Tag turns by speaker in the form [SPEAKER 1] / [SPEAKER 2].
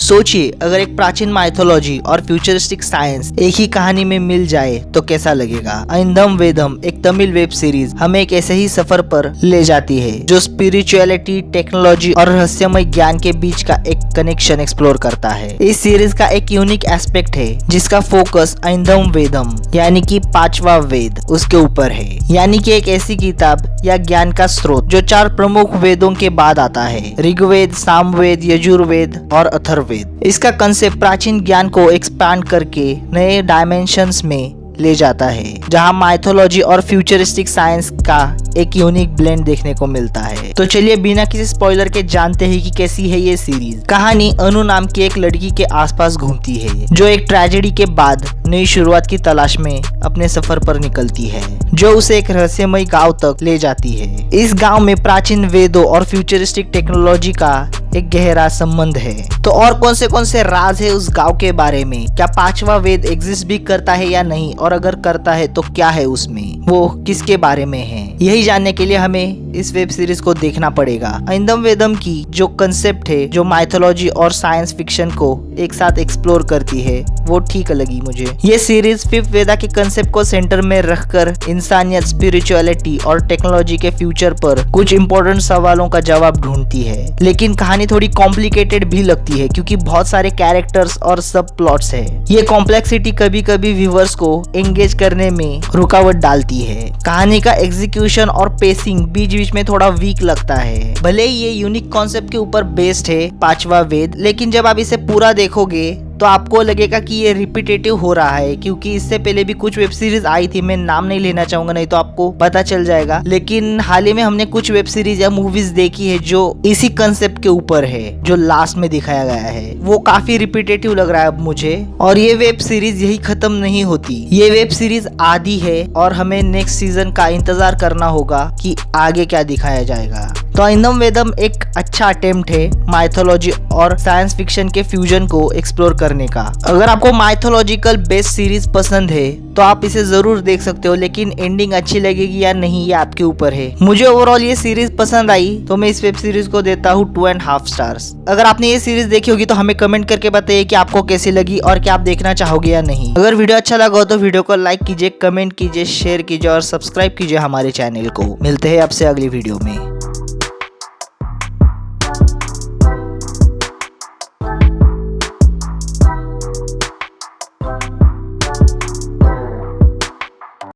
[SPEAKER 1] सोचिए, अगर एक प्राचीन माइथोलॉजी और फ्यूचरिस्टिक साइंस एक ही कहानी में मिल जाए तो कैसा लगेगा। ऐंदम वेदम एक तमिल वेब सीरीज हमें एक ऐसे ही सफर पर ले जाती है जो स्पिरिचुअलिटी, टेक्नोलॉजी और रहस्यमय ज्ञान के बीच का एक कनेक्शन एक्सप्लोर करता है। इस सीरीज का एक यूनिक एस्पेक्ट है जिसका फोकस ऐंदम वेदम यानी कि पांचवा वेद उसके ऊपर है, यानी कि एक ऐसी किताब या ज्ञान का स्रोत जो 4 प्रमुख वेदों के बाद आता है, ऋग्वेद, सामवेद, यजुर्वेद और अथर्ववेद। इसका कंसेप्ट प्राचीन ज्ञान को एक्सपैंड करके नए डायमेंशंस में ले जाता है, जहां माइथोलॉजी और फ्यूचरिस्टिक साइंस का एक यूनिक ब्लेंड देखने को मिलता है। तो चलिए बिना किसी स्पॉइलर के जानते हैं कि कैसी है ये सीरीज। कहानी अनु नाम की एक लड़की के आसपास घूमती है जो एक ट्रेजेडी के बाद नई शुरुआत की तलाश में अपने सफर पर निकलती है, जो उसे एक रहस्यमय गांव तक ले जाती है। इस गांव में प्राचीन वेदों और फ्यूचरिस्टिक टेक्नोलॉजी का एक गहरा संबंध है। तो और कौन से राज है उस गांव के बारे में? क्या पांचवा वेद एग्जिस्ट भी करता है या नहीं, और अगर करता है तो क्या है उसमें, वो किसके बारे में है? यही जानने के लिए हमें इस वेब सीरीज को देखना पड़ेगा। ऐंदम वेदम की जो कंसेप्ट है, जो माइथोलॉजी और साइंस फिक्शन को एक साथ एक्सप्लोर करती है, वो ठीक लगी मुझे। ये सीरीज 5th वेदा के कंसेप्ट को सेंटर में रखकर इंसानियत, स्पिरिचुअलिटी और टेक्नोलॉजी के फ्यूचर पर कुछ इंपॉर्टेंट सवालों का जवाब ढूंढती है। लेकिन कहानी थोड़ी कॉम्प्लिकेटेड भी लगती है क्योंकि बहुत सारे कैरेक्टर्स और सब प्लॉट्स है। ये कॉम्प्लेक्सिटी कभी कभी व्यूअर्स को एंगेज करने में रुकावट डालती है। कहानी का एग्जीक्यूशन और पेसिंग बीच बीच में थोड़ा वीक लगता है। भले ही ये यूनिक कॉन्सेप्ट के ऊपर बेस्ड है पांचवा वेद, लेकिन जब आप इसे पूरा देखोगे तो आपको लगेगा कि ये रिपीटेटिव हो रहा है, क्योंकि इससे पहले भी कुछ वेब सीरीज आई थी। मैं नाम नहीं लेना चाहूंगा, नहीं तो आपको पता चल जाएगा। लेकिन हाल ही में हमने कुछ वेब सीरीज या मूवीज देखी है जो इसी कंसेप्ट के ऊपर है, जो लास्ट में दिखाया गया है। वो काफी रिपीटेटिव लग रहा है अब मुझे। और ये वेब सीरीज यही खत्म नहीं होती, ये वेब सीरीज आधी है और हमें नेक्स्ट सीजन का इंतजार करना होगा कि आगे क्या दिखाया जाएगा। तो ऐंदम वेदम एक अच्छा अटेम्प्ट है माइथोलॉजी और साइंस फिक्शन के फ्यूजन को एक्सप्लोर करने का। अगर आपको माइथोलॉजिकल बेस्ड सीरीज पसंद है तो आप इसे जरूर देख सकते हो, लेकिन एंडिंग अच्छी लगेगी या नहीं ये आपके ऊपर है। मुझे ओवरऑल ये सीरीज पसंद आई तो मैं इस वेब सीरीज को देता हूँ 2.5 स्टार्स। अगर आपने ये सीरीज देखी होगी तो हमें कमेंट करके बताइए कि आपको कैसी लगी और क्या आप देखना चाहोगे या नहीं। अगर वीडियो अच्छा लगा हो तो वीडियो को लाइक कीजिए, कमेंट कीजिए, शेयर कीजिए और सब्सक्राइब कीजिए हमारे चैनल को। मिलते हैं आपसे अगली वीडियो में।